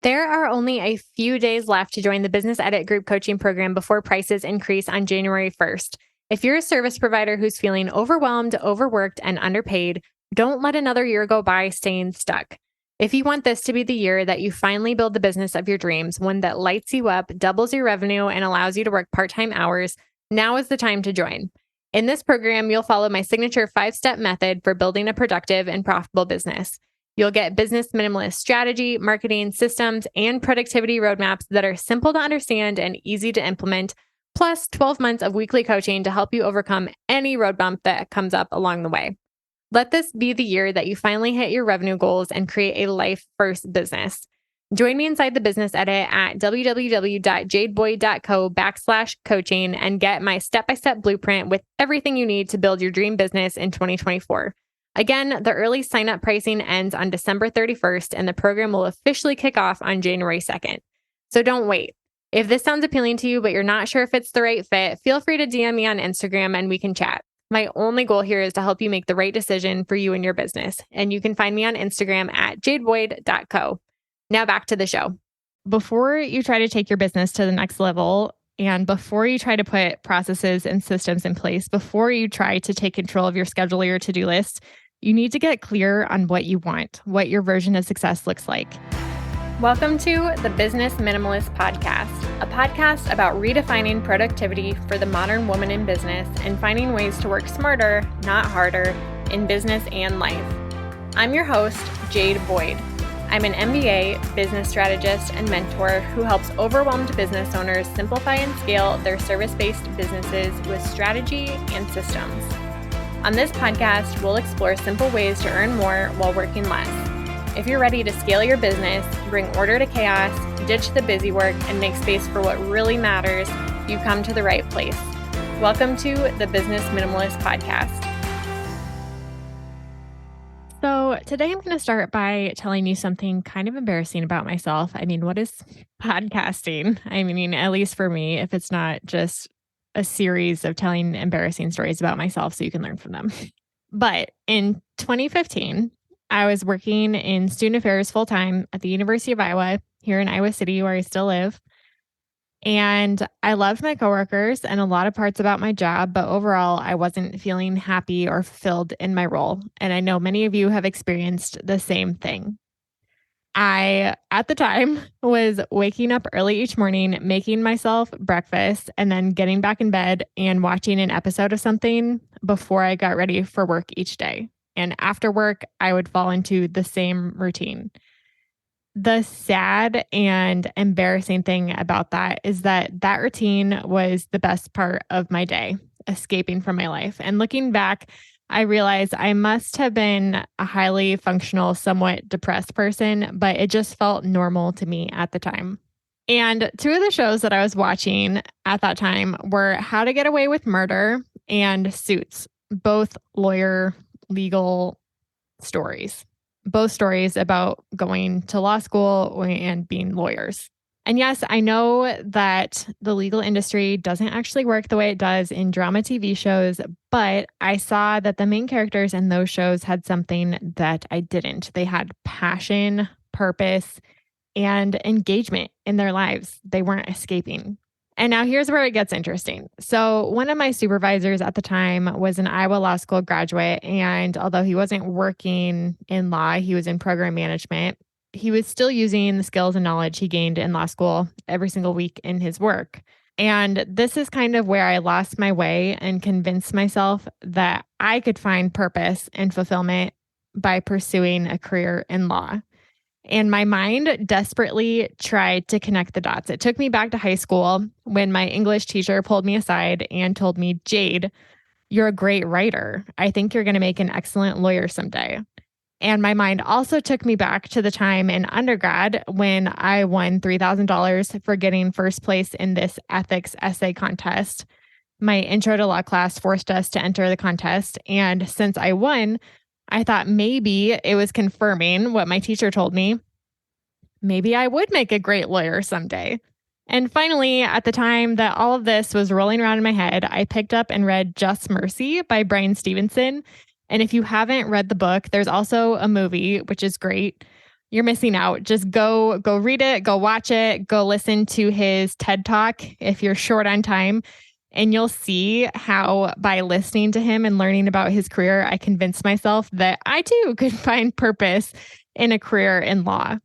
There are only a few days left to join the Business Edit Group coaching program before prices increase on January 1st. If you're a service provider who's feeling overwhelmed, overworked, and underpaid, don't let another year go by staying stuck. If you want this to be the year that you finally build the business of your dreams, one that lights you up, doubles your revenue, and allows you to work part-time hours, now is the time to join. In this program, you'll follow my signature 5-step method for building a productive and profitable business. You'll get business minimalist strategy, marketing systems, and productivity roadmaps that are simple to understand and easy to implement, plus 12 months of weekly coaching to help you overcome any road bump that comes up along the way. Let this be the year that you finally hit your revenue goals and create a life first business. Join me inside the Business Edit at www.jadeboyd.co/coaching and get my step-by-step blueprint with everything you need to build your dream business in 2024. Again, the early sign-up pricing ends on December 31st, and the program will officially kick off on January 2nd. So don't wait. If this sounds appealing to you, but you're not sure if it's the right fit, feel free to DM me on Instagram and we can chat. My only goal here is to help you make the right decision for you and your business. And you can find me on Instagram at jadeboyd.co. Now back to the show. Before you try to take your business to the next level, and before you try to put processes and systems in place, before you try to take control of your schedule or your to-do list, you need to get clear on what you want, what your version of success looks like. Welcome to the Business Minimalist Podcast, a podcast about redefining productivity for the modern woman in business and finding ways to work smarter, not harder, in business and life. I'm your host, Jade Boyd. I'm an MBA, business strategist, and mentor who helps overwhelmed business owners simplify and scale their service-based businesses with strategy and systems. On this podcast, we'll explore simple ways to earn more while working less. If you're ready to scale your business, bring order to chaos, ditch the busy work, and make space for what really matters, you've come to the right place. Welcome to the Business Minimalist Podcast. So today I'm going to start by telling you something kind of embarrassing about myself. I mean, what is podcasting? I mean, at least for me, if it's not just a series of telling embarrassing stories about myself so you can learn from them. But in 2015, I was working in student affairs full-time at the University of Iowa here in Iowa City, where I still live. And I loved my coworkers and a lot of parts about my job, but overall, I wasn't feeling happy or fulfilled in my role. And I know many of you have experienced the same thing. I, at the time, was waking up early each morning, making myself breakfast, and then getting back in bed and watching an episode of something before I got ready for work each day. And after work, I would fall into the same routine. The sad and embarrassing thing about that is that routine was the best part of my day, escaping from my life. And looking back, I realized I must have been a highly functional, somewhat depressed person, but it just felt normal to me at the time. And two of the shows that I was watching at that time were How to Get Away with Murder and Suits, both legal stories. Both stories about going to law school and being lawyers. And yes, I know that the legal industry doesn't actually work the way it does in drama TV shows, but I saw that the main characters in those shows had something that I didn't. They had passion, purpose, and engagement in their lives. They weren't escaping. And now here's where it gets interesting. So one of my supervisors at the time was an Iowa Law School graduate. And although he wasn't working in law, he was in program management. He was still using the skills and knowledge he gained in law school every single week in his work. And this is kind of where I lost my way and convinced myself that I could find purpose and fulfillment by pursuing a career in law. And my mind desperately tried to connect the dots. It took me back to high school when my English teacher pulled me aside and told me, Jade, you're a great writer. I think you're going to make an excellent lawyer someday. And my mind also took me back to the time in undergrad when I won $3,000 for getting first place in this ethics essay contest. My intro to law class forced us to enter the contest. And since I won, I thought maybe it was confirming what my teacher told me. Maybe I would make a great lawyer someday. And finally, at the time that all of this was rolling around in my head, I picked up and read Just Mercy by Brian Stevenson. And if you haven't read the book, there's also a movie, which is great. you're missing out. Just go read it, go watch it, go listen to his TED Talk if you're short on time. And you'll see how by listening to him and learning about his career, I convinced myself that I too could find purpose in a career in law.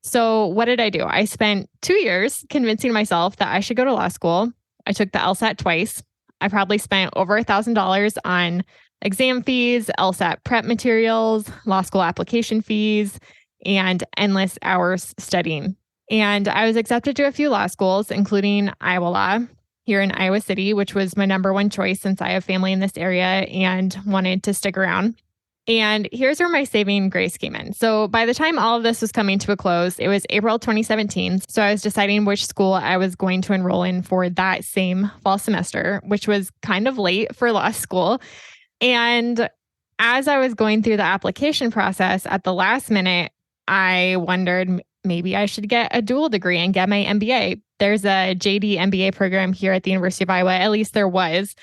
So what did I do? I spent 2 years convincing myself that I should go to law school. I took the LSAT twice. I probably spent over $1,000 on exam fees, LSAT prep materials, law school application fees, and endless hours studying. And I was accepted to a few law schools, including Iowa Law here in Iowa City, which was my number one choice since I have family in this area and wanted to stick around. And here's where my saving grace came in. So by the time all of this was coming to a close, it was April 2017. So I was deciding which school I was going to enroll in for that same fall semester, which was kind of late for law school. And as I was going through the application process at the last minute, I wondered maybe I should get a dual degree and get my MBA. There's a JD MBA program here at the University of Iowa, at least there was.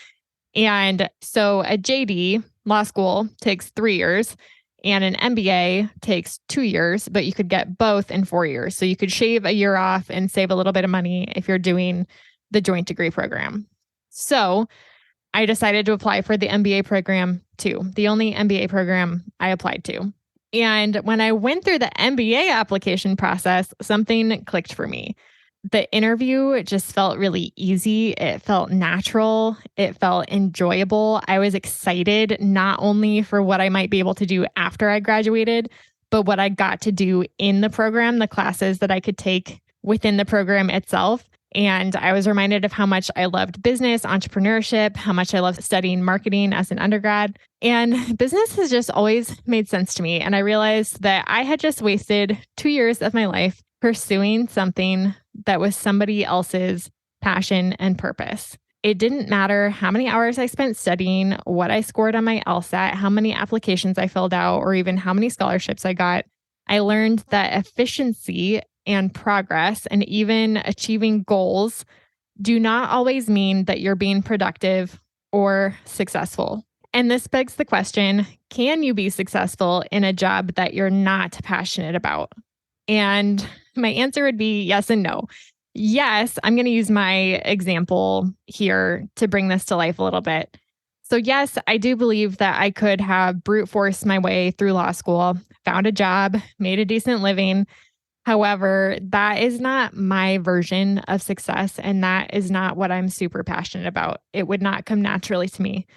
And so a JD law school takes 3 years and an MBA takes 2 years, but you could get both in 4 years. So you could shave a year off and save a little bit of money if you're doing the joint degree program. So I decided to apply for the MBA program too, the only MBA program I applied to. And when I went through the MBA application process, something clicked for me. The interview just felt really easy. It felt natural. It felt enjoyable. I was excited not only for what I might be able to do after I graduated, but what I got to do in the program, the classes that I could take within the program itself. And I was reminded of how much I loved business, entrepreneurship, how much I loved studying marketing as an undergrad. And business has just always made sense to me. And I realized that I had just wasted 2 years of my life pursuing something that was somebody else's passion and purpose. It didn't matter how many hours I spent studying, what I scored on my LSAT, how many applications I filled out, or even how many scholarships I got. I learned that efficiency and progress and even achieving goals do not always mean that you're being productive or successful. And this begs the question, can you be successful in a job that you're not passionate about? And my answer would be yes and no. Yes, I'm going to use my example here to bring this to life a little bit. So yes, I do believe that I could have brute forced my way through law school, found a job, made a decent living. However, that is not my version of success, and that is not what I'm super passionate about. It would not come naturally to me.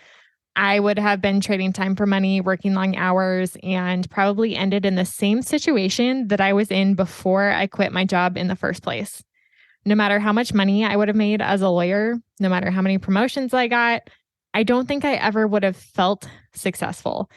I would have been trading time for money, working long hours, and probably ended in the same situation that I was in before I quit my job in the first place. No matter how much money I would have made as a lawyer, no matter how many promotions I got, I don't think I ever would have felt successful.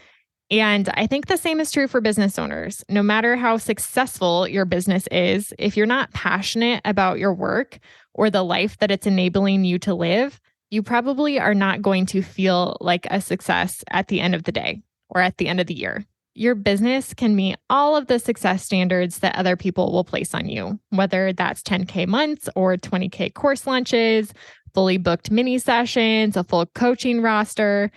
And I think the same is true for business owners. No matter how successful your business is, if you're not passionate about your work or the life that it's enabling you to live, you probably are not going to feel like a success at the end of the day or at the end of the year. Your business can meet all of the success standards that other people will place on you, whether that's 10K months or 20K course launches, fully booked mini sessions, a full coaching roster.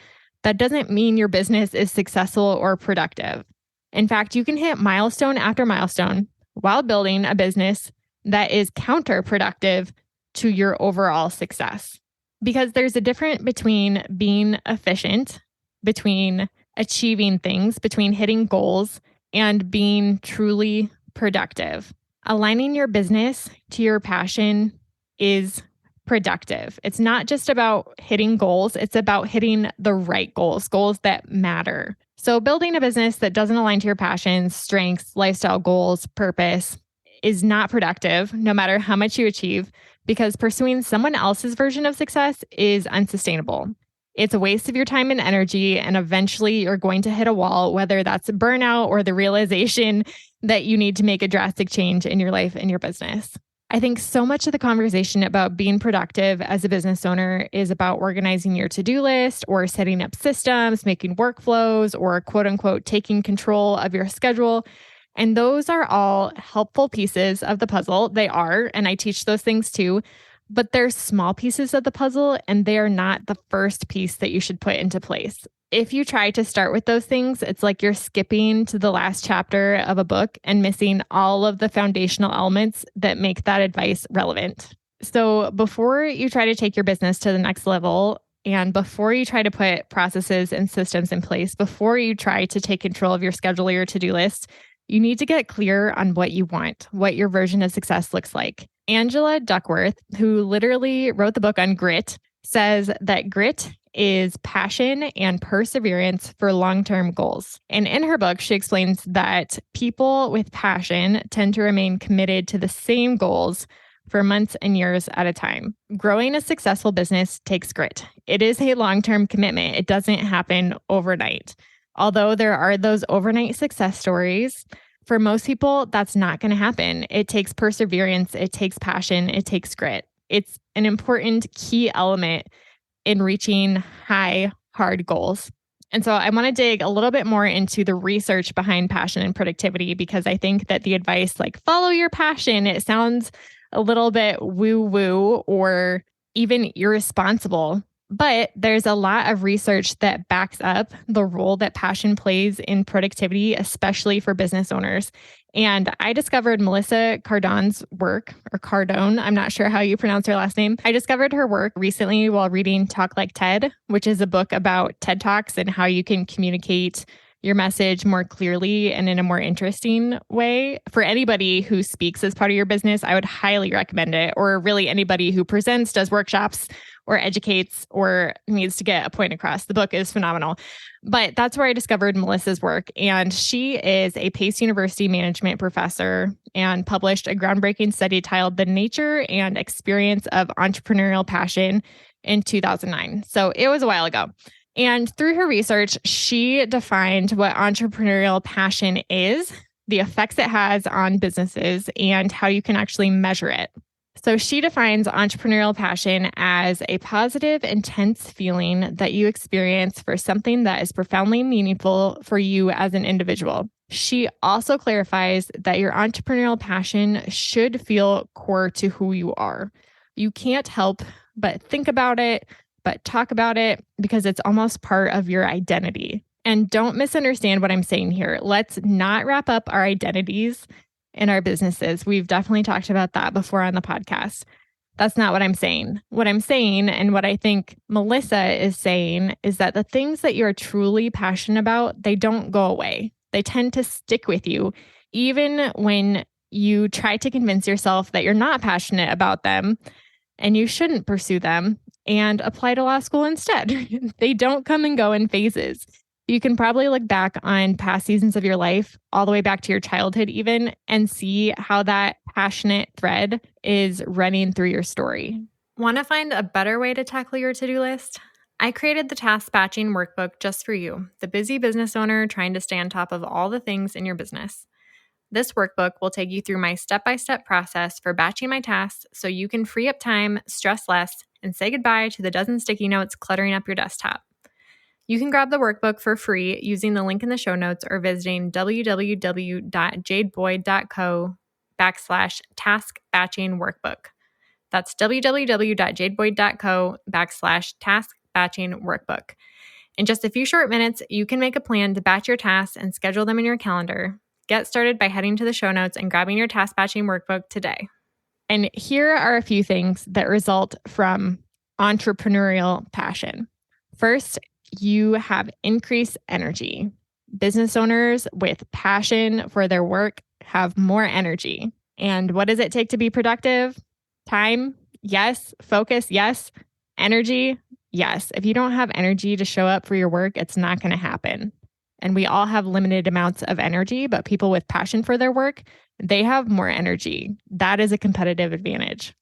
That doesn't mean your business is successful or productive. In fact, you can hit milestone after milestone while building a business that is counterproductive to your overall success. Because there's a difference between being efficient, between achieving things, between hitting goals, and being truly productive. Aligning your business to your passion is productive. It's not just about hitting goals, it's about hitting the right goals, goals that matter. So building a business that doesn't align to your passions, strengths, lifestyle goals, purpose is not productive, no matter how much you achieve, because pursuing someone else's version of success is unsustainable. It's a waste of your time and energy, and eventually you're going to hit a wall, whether that's a burnout or the realization that you need to make a drastic change in your life and your business. I think so much of the conversation about being productive as a business owner is about organizing your to-do list or setting up systems, making workflows, or quote unquote, taking control of your schedule. And those are all helpful pieces of the puzzle. They are, and I teach those things too, but they're small pieces of the puzzle, and they are not the first piece that you should put into place. If you try to start with those things, it's like you're skipping to the last chapter of a book and missing all of the foundational elements that make that advice relevant. So before you try to take your business to the next level, and before you try to put processes and systems in place, before you try to take control of your schedule or your to-do list, you need to get clear on what you want, what your version of success looks like. Angela Duckworth, who literally wrote the book on grit, says that grit is passion and perseverance for long-term goals. And in her book, she explains that people with passion tend to remain committed to the same goals for months and years at a time. Growing a successful business takes grit. It is a long-term commitment. It doesn't happen overnight. Although there are those overnight success stories, for most people, that's not going to happen. It takes perseverance, it takes passion, it takes grit. It's an important key element in reaching high, hard goals. And so I want to dig a little bit more into the research behind passion and productivity, because I think that the advice like follow your passion, it sounds a little bit woo-woo or even irresponsible. But there's a lot of research that backs up the role that passion plays in productivity, especially for business owners. And I discovered Melissa Cardon's work, or Cardone, I'm not sure how you pronounce her last name. I discovered her work recently while reading Talk Like TED, which is a book about TED Talks and how you can communicate your message more clearly and in a more interesting way. For anybody who speaks as part of your business, I would highly recommend it, or really anybody who presents, does workshops, or educates, or needs to get a point across. The book is phenomenal. But that's where I discovered Melissa's work. And she is a Pace University management professor and published a groundbreaking study titled The Nature and Experience of Entrepreneurial Passion in 2009. So it was a while ago. And through her research, she defined what entrepreneurial passion is, the effects it has on businesses, and how you can actually measure it. So she defines entrepreneurial passion as a positive, intense feeling that you experience for something that is profoundly meaningful for you as an individual. She also clarifies that your entrepreneurial passion should feel core to who you are. You can't help but think about it, but talk about it, because it's almost part of your identity. And don't misunderstand what I'm saying here. Let's not wrap up our identities in our businesses. We've definitely talked about that before on the podcast. That's not what I'm saying. What I'm saying, and what I think Melissa is saying, is that the things that you're truly passionate about, they don't go away. They tend to stick with you, even when you try to convince yourself that you're not passionate about them and you shouldn't pursue them and apply to law school instead. They don't come and go in phases. You can probably look back on past seasons of your life, all the way back to your childhood even, and see how that passionate thread is running through your story. Want to find a better way to tackle your to-do list? I created the task batching workbook just for you, the busy business owner trying to stay on top of all the things in your business. This workbook will take you through my step-by-step process for batching my tasks so you can free up time, stress less, and say goodbye to the dozen sticky notes cluttering up your desktop. You can grab the workbook for free using the link in the show notes or visiting www.jadeboyd.co/task batching workbook. That's www.jadeboyd.co/task batching workbook. In just a few short minutes, you can make a plan to batch your tasks and schedule them in your calendar. Get started by heading to the show notes and grabbing your task batching workbook today. And here are a few things that result from entrepreneurial passion. First, you have increased energy. Business owners with passion for their work have more energy. And what does it take to be productive? Time? Yes. Focus? Yes. Energy? Yes. If you don't have energy to show up for your work, it's not going to happen. And we all have limited amounts of energy, but people with passion for their work, they have more energy. That is a competitive advantage.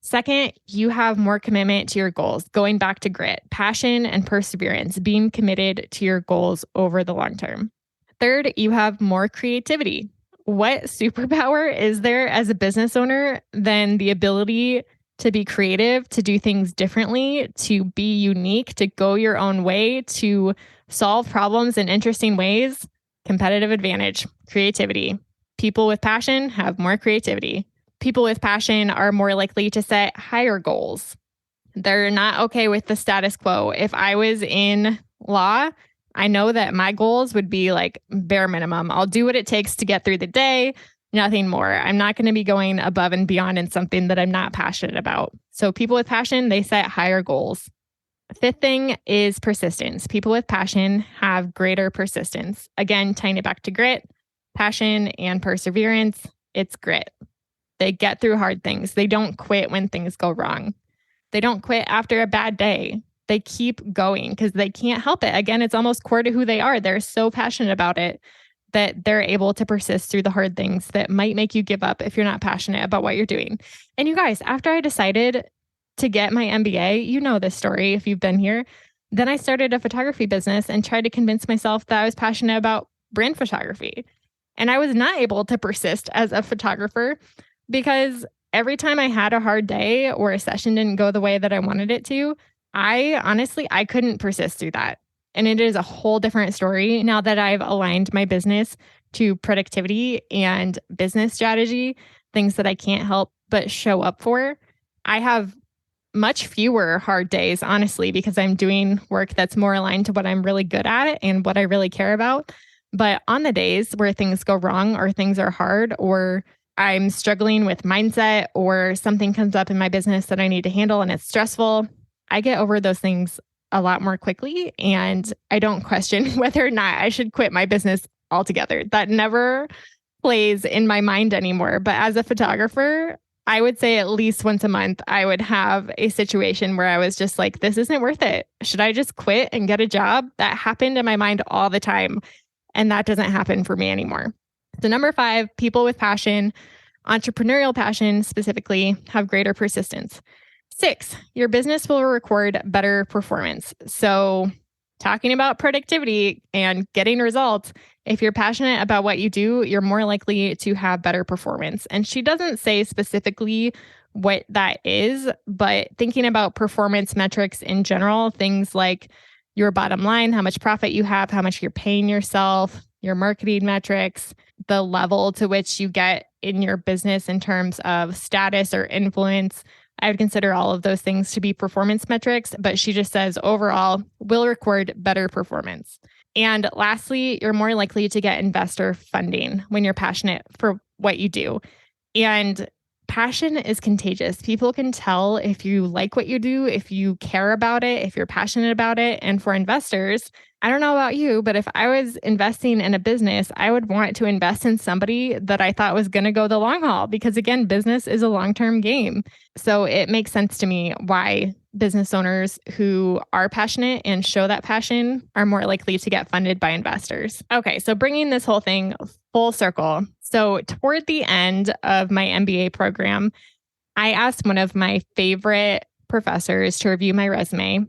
Second, you have more commitment to your goals, going back to grit, passion, and perseverance, being committed to your goals over the long term. Third, you have more creativity. What superpower is there as a business owner than the ability to be creative, to do things differently, to be unique, to go your own way, to solve problems in interesting ways? Competitive advantage, creativity. People with passion have more creativity. People with passion are more likely to set higher goals. They're not okay with the status quo. If I was in law, I know that my goals would be like bare minimum. I'll do what it takes to get through the day, nothing more. I'm not going to be going above and beyond in something that I'm not passionate about. So people with passion, they set higher goals. Fifth thing is persistence. People with passion have greater persistence. Again, tying it back to grit, passion, and perseverance. It's grit. They get through hard things. They don't quit when things go wrong. They don't quit after a bad day. They keep going because they can't help it. Again, it's almost core to who they are. They're so passionate about it that they're able to persist through the hard things that might make you give up if you're not passionate about what you're doing. And you guys, after I decided to get my MBA, you know this story if you've been here, then I started a photography business and tried to convince myself that I was passionate about brand photography. And I was not able to persist as a photographer because every time I had a hard day or a session didn't go the way that I wanted it to, I couldn't persist through that. And it is a whole different story now that I've aligned my business to productivity and business strategy, things that I can't help but show up for. I have much fewer hard days, honestly, because I'm doing work that's more aligned to what I'm really good at and what I really care about. But on the days where things go wrong or things are hard or I'm struggling with mindset or something comes up in my business that I need to handle and it's stressful, I get over those things a lot more quickly. And I don't question whether or not I should quit my business altogether. That never plays in my mind anymore. But as a photographer, I would say at least once a month, I would have a situation where I was just like, this isn't worth it. Should I just quit and get a job? That happened in my mind all the time. And that doesn't happen for me anymore. So number 5, people with passion, entrepreneurial passion specifically, have greater persistence. 6, your business will record better performance. So talking about productivity and getting results, if you're passionate about what you do, you're more likely to have better performance. And she doesn't say specifically what that is, but thinking about performance metrics in general, things like your bottom line, how much profit you have, how much you're paying yourself, your marketing metrics, the level to which you get in your business in terms of status or influence. I would consider all of those things to be performance metrics, but she just says overall will record better performance. And lastly, you're more likely to get investor funding when you're passionate for what you do. And passion is contagious. People can tell if you like what you do, if you care about it, if you're passionate about it. And for investors, I don't know about you, but if I was investing in a business, I would want to invest in somebody that I thought was going to go the long haul because, again, business is a long-term game. So it makes sense to me why business owners who are passionate and show that passion are more likely to get funded by investors. Okay, so bringing this whole thing full circle. So toward the end of my MBA program, I asked one of my favorite professors to review my resume.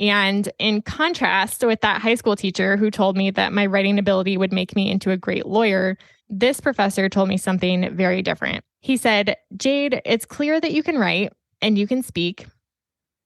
And in contrast with that high school teacher who told me that my writing ability would make me into a great lawyer, this professor told me something very different. He said, Jade, it's clear that you can write and you can speak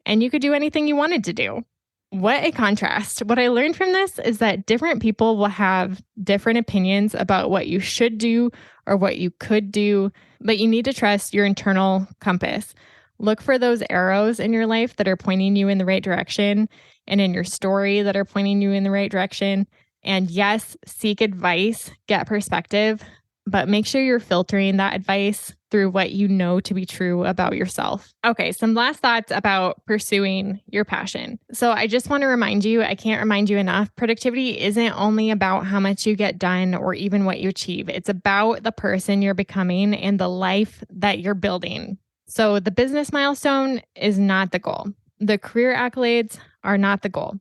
and you could do anything you wanted to do. What a contrast. What I learned from this is that different people will have different opinions about what you should do or what you could do, but you need to trust your internal compass. Look for those arrows in your life that are pointing you in the right direction and in your story that are pointing you in the right direction. And yes, seek advice, get perspective, but make sure you're filtering that advice through what you know to be true about yourself. Okay, some last thoughts about pursuing your passion. So I just want to remind you, I can't remind you enough, productivity isn't only about how much you get done or even what you achieve. It's about the person you're becoming and the life that you're building. So the business milestone is not the goal. The career accolades are not the goal.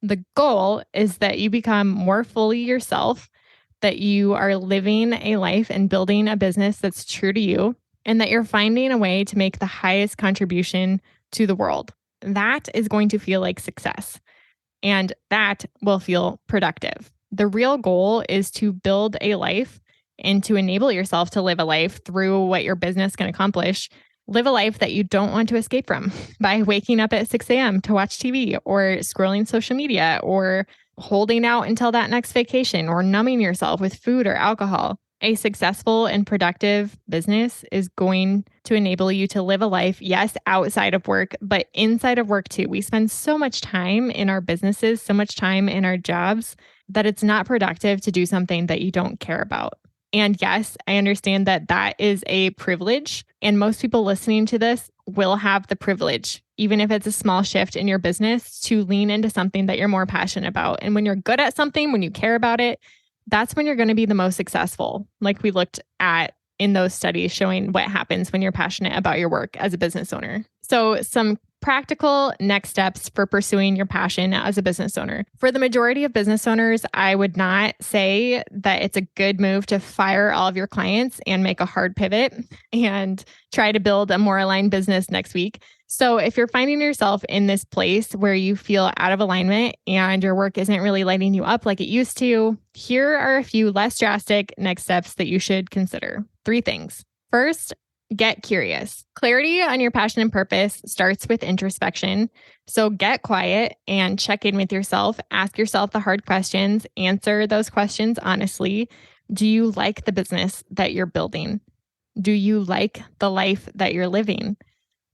The goal is that you become more fully yourself, that you are living a life and building a business that's true to you, and that you're finding a way to make the highest contribution to the world. That is going to feel like success, and that will feel productive. The real goal is to build a life and to enable yourself to live a life through what your business can accomplish. Live a life that you don't want to escape from by waking up at 6 a.m. to watch TV or scrolling social media or holding out until that next vacation or numbing yourself with food or alcohol. A successful and productive business is going to enable you to live a life, yes, outside of work, but inside of work too. We spend so much time in our businesses, so much time in our jobs that it's not productive to do something that you don't care about. And yes, I understand that that is a privilege. And most people listening to this will have the privilege, even if it's a small shift in your business, to lean into something that you're more passionate about. And when you're good at something, when you care about it, that's when you're going to be the most successful. Like we looked at in those studies showing what happens when you're passionate about your work as a business owner. So, some practical next steps for pursuing your passion as a business owner. For the majority of business owners, I would not say that it's a good move to fire all of your clients and make a hard pivot and try to build a more aligned business next week. So, if you're finding yourself in this place where you feel out of alignment and your work isn't really lighting you up like it used to, here are a few less drastic next steps that you should consider. 3 things. First, get curious. Clarity on your passion and purpose starts with introspection. So, get quiet and check in with yourself. Ask yourself the hard questions, answer those questions honestly. Do you like the business that you're building? Do you like the life that you're living?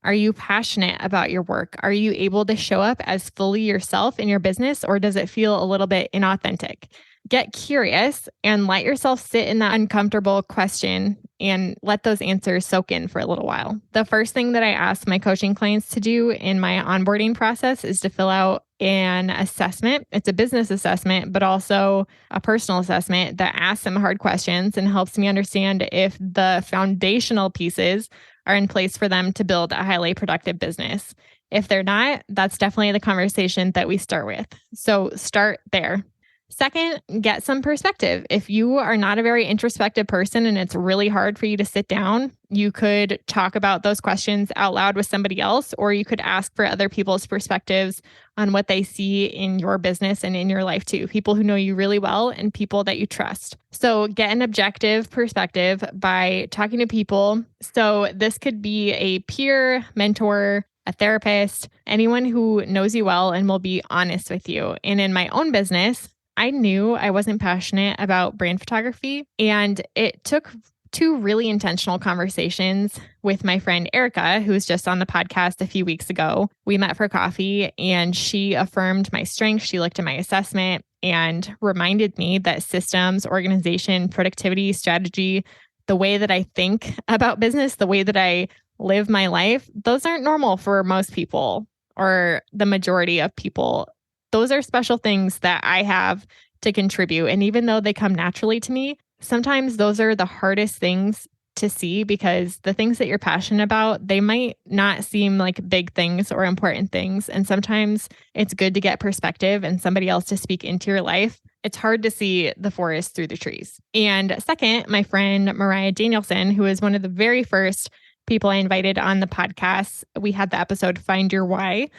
Are you passionate about your work? Are you able to show up as fully yourself in your business, or does it feel a little bit inauthentic? Get curious and let yourself sit in that uncomfortable question and let those answers soak in for a little while. The first thing that I ask my coaching clients to do in my onboarding process is to fill out an assessment. It's a business assessment, but also a personal assessment that asks them hard questions and helps me understand if the foundational pieces are in place for them to build a highly productive business. If they're not, that's definitely the conversation that we start with. So start there. Second, get some perspective. If you are not a very introspective person and it's really hard for you to sit down, you could talk about those questions out loud with somebody else, or you could ask for other people's perspectives on what they see in your business and in your life too. People who know you really well and people that you trust. So get an objective perspective by talking to people. So this could be a peer, mentor, a therapist, anyone who knows you well and will be honest with you. And in my own business, I knew I wasn't passionate about brand photography, and it took 2 really intentional conversations with my friend Erica, who was just on the podcast a few weeks ago. We met for coffee and she affirmed my strengths. She looked at my assessment and reminded me that systems, organization, productivity, strategy, the way that I think about business, the way that I live my life, those aren't normal for most people or the majority of people. Those are special things that I have to contribute. And even though they come naturally to me, sometimes those are the hardest things to see because the things that you're passionate about, they might not seem like big things or important things. And sometimes it's good to get perspective and somebody else to speak into your life. It's hard to see the forest through the trees. And second, my friend Mariah Danielson, who is one of the very first people I invited on the podcast, we had the episode Find Your Why.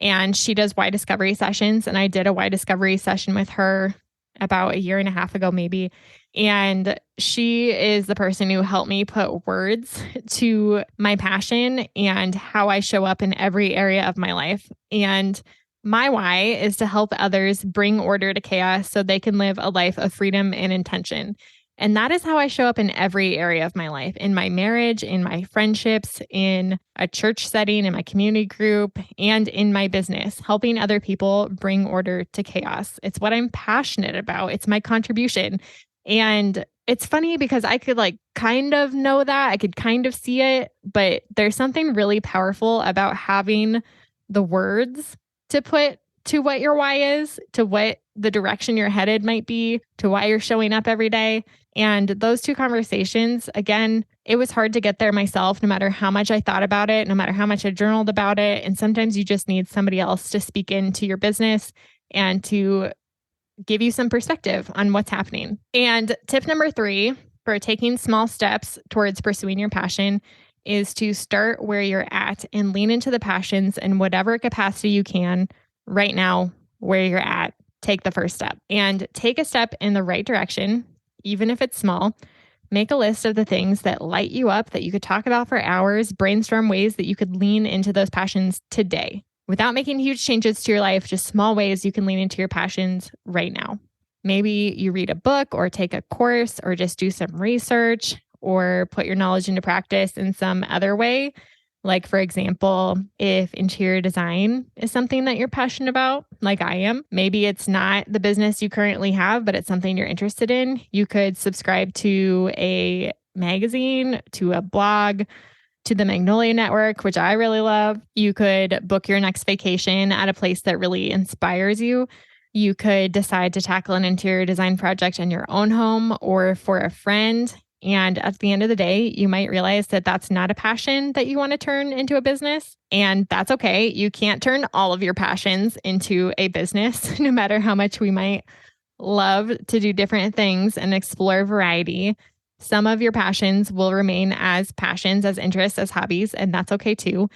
And she does why discovery sessions. And I did a why discovery session with her about 1.5 years ago, maybe. And she is the person who helped me put words to my passion and how I show up in every area of my life. And my why is to help others bring order to chaos so they can live a life of freedom and intention. And that is how I show up in every area of my life, in my marriage, in my friendships, in a church setting, in my community group, and in my business, helping other people bring order to chaos. It's what I'm passionate about. It's my contribution. And it's funny because I could kind of know that. I could kind of see it, but there's something really powerful about having the words to put to what your why is, to what the direction you're headed might be, to why you're showing up every day. And those 2 conversations, again, it was hard to get there myself, no matter how much I thought about it, no matter how much I journaled about it. And sometimes you just need somebody else to speak into your business and to give you some perspective on what's happening. And tip number 3 for taking small steps towards pursuing your passion is to start where you're at and lean into the passions in whatever capacity you can right now, where you're at. Take the first step and take a step in the right direction, even if it's small. Make a list of the things that light you up that you could talk about for hours, brainstorm ways that you could lean into those passions today without making huge changes to your life, just small ways you can lean into your passions right now. Maybe you read a book or take a course or just do some research or put your knowledge into practice in some other way. Like, for example, if interior design is something that you're passionate about, like I am, maybe it's not the business you currently have, but it's something you're interested in. You could subscribe to a magazine, to a blog, to the Magnolia Network, which I really love. You could book your next vacation at a place that really inspires you. You could decide to tackle an interior design project in your own home or for a friend. And at the end of the day, you might realize that that's not a passion that you want to turn into a business. And that's okay. You can't turn all of your passions into a business, no matter how much we might love to do different things and explore variety. Some of your passions will remain as passions, as interests, as hobbies, and that's okay too.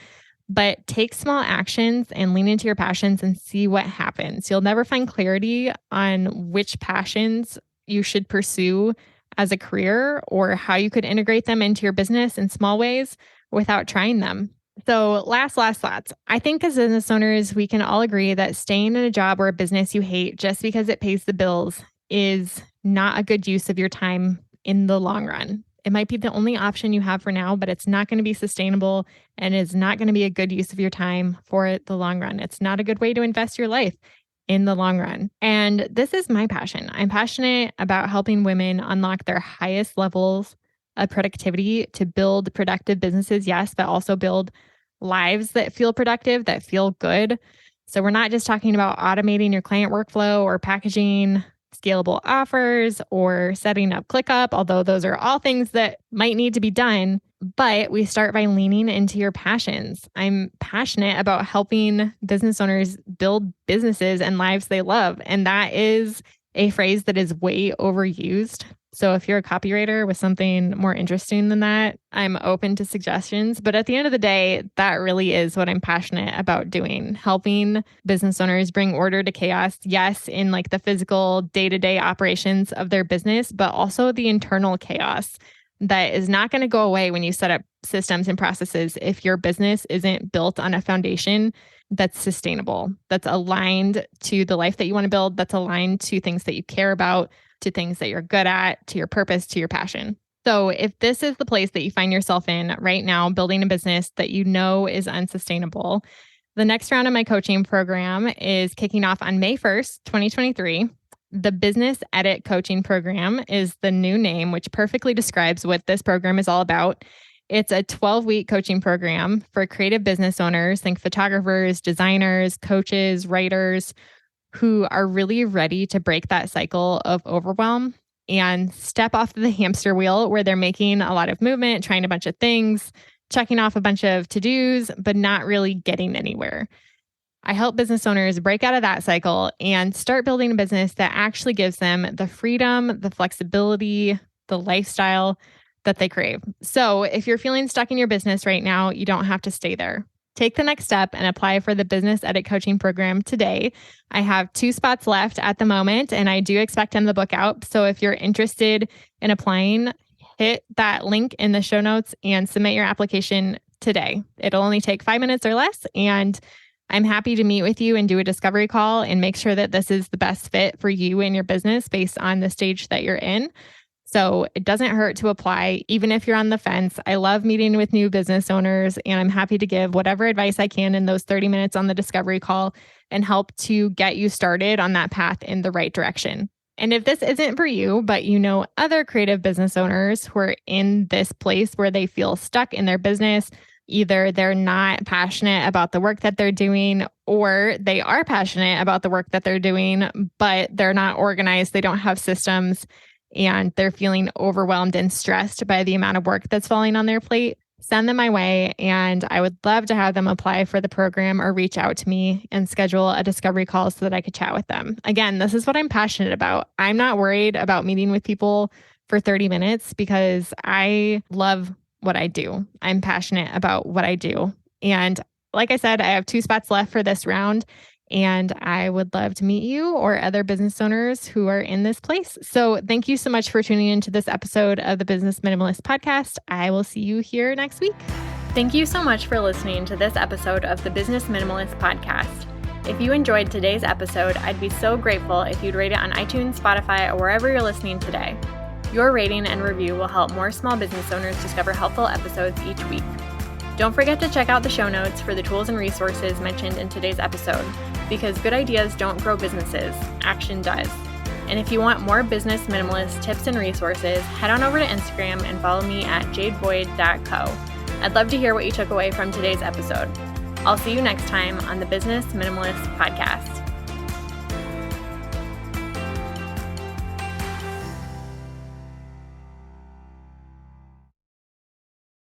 But take small actions and lean into your passions and see what happens. You'll never find clarity on which passions you should pursue as a career or how you could integrate them into your business in small ways without trying them. So last thoughts. I think as business owners, we can all agree that staying in a job or a business you hate just because it pays the bills is not a good use of your time in the long run. It might be the only option you have for now, but it's not going to be sustainable and is not going to be a good use of your time for the long run. It's not a good way to invest your life in the long run. And this is my passion. I'm passionate about helping women unlock their highest levels of productivity to build productive businesses, yes, but also build lives that feel productive, that feel good. So we're not just talking about automating your client workflow or packaging scalable offers or setting up ClickUp, although those are all things that might need to be done. But we start by leaning into your passions. I'm passionate about helping business owners build businesses and lives they love. And that is a phrase that is way overused. So if you're a copywriter with something more interesting than that, I'm open to suggestions. But at the end of the day, that really is what I'm passionate about doing, helping business owners bring order to chaos. Yes, in like the physical day-to-day operations of their business, but also the internal chaos that is not going to go away when you set up systems and processes if your business isn't built on a foundation that's sustainable, that's aligned to the life that you want to build, that's aligned to things that you care about, to things that you're good at, to your purpose, to your passion. So if this is the place that you find yourself in right now, building a business that you know is unsustainable, the next round of my coaching program is kicking off on May 1st, 2023. The Business Edit Coaching Program is the new name, which perfectly describes what this program is all about. It's a 12-week coaching program for creative business owners, think photographers, designers, coaches, writers, who are really ready to break that cycle of overwhelm and step off the hamster wheel where they're making a lot of movement, trying a bunch of things, checking off a bunch of to-dos, but not really getting anywhere. I help business owners break out of that cycle and start building a business that actually gives them the freedom, the flexibility, the lifestyle that they crave. So if you're feeling stuck in your business right now, you don't have to stay there. Take the next step and apply for the Business Edit Coaching Program today. I have 2 spots left at the moment, and I do expect them to book out. So if you're interested in applying, hit that link in the show notes and submit your application today. It'll only take 5 minutes or less, and I'm happy to meet with you and do a discovery call and make sure that this is the best fit for you and your business based on the stage that you're in. So it doesn't hurt to apply, even if you're on the fence. I love meeting with new business owners, and I'm happy to give whatever advice I can in those 30 minutes on the discovery call and help to get you started on that path in the right direction. And if this isn't for you, but you know other creative business owners who are in this place where they feel stuck in their business, either they're not passionate about the work that they're doing, or they are passionate about the work that they're doing, but they're not organized, they don't have systems, and they're feeling overwhelmed and stressed by the amount of work that's falling on their plate, send them my way. And I would love to have them apply for the program or reach out to me and schedule a discovery call so that I could chat with them. Again, this is what I'm passionate about. I'm not worried about meeting with people for 30 minutes because I love what I do. I'm passionate about what I do. And like I said, I have 2 spots left for this round. And I would love to meet you or other business owners who are in this place. So thank you so much for tuning into this episode of the Business Minimalist Podcast. I will see you here next week. Thank you so much for listening to this episode of the Business Minimalist Podcast. If you enjoyed today's episode, I'd be so grateful if you'd rate it on iTunes, Spotify, or wherever you're listening today. Your rating and review will help more small business owners discover helpful episodes each week. Don't forget to check out the show notes for the tools and resources mentioned in today's episode, because good ideas don't grow businesses, action does. And if you want more business minimalist tips and resources, head on over to Instagram and follow me at jadeboyd.co. I'd love to hear what you took away from today's episode. I'll see you next time on the Business Minimalist Podcast.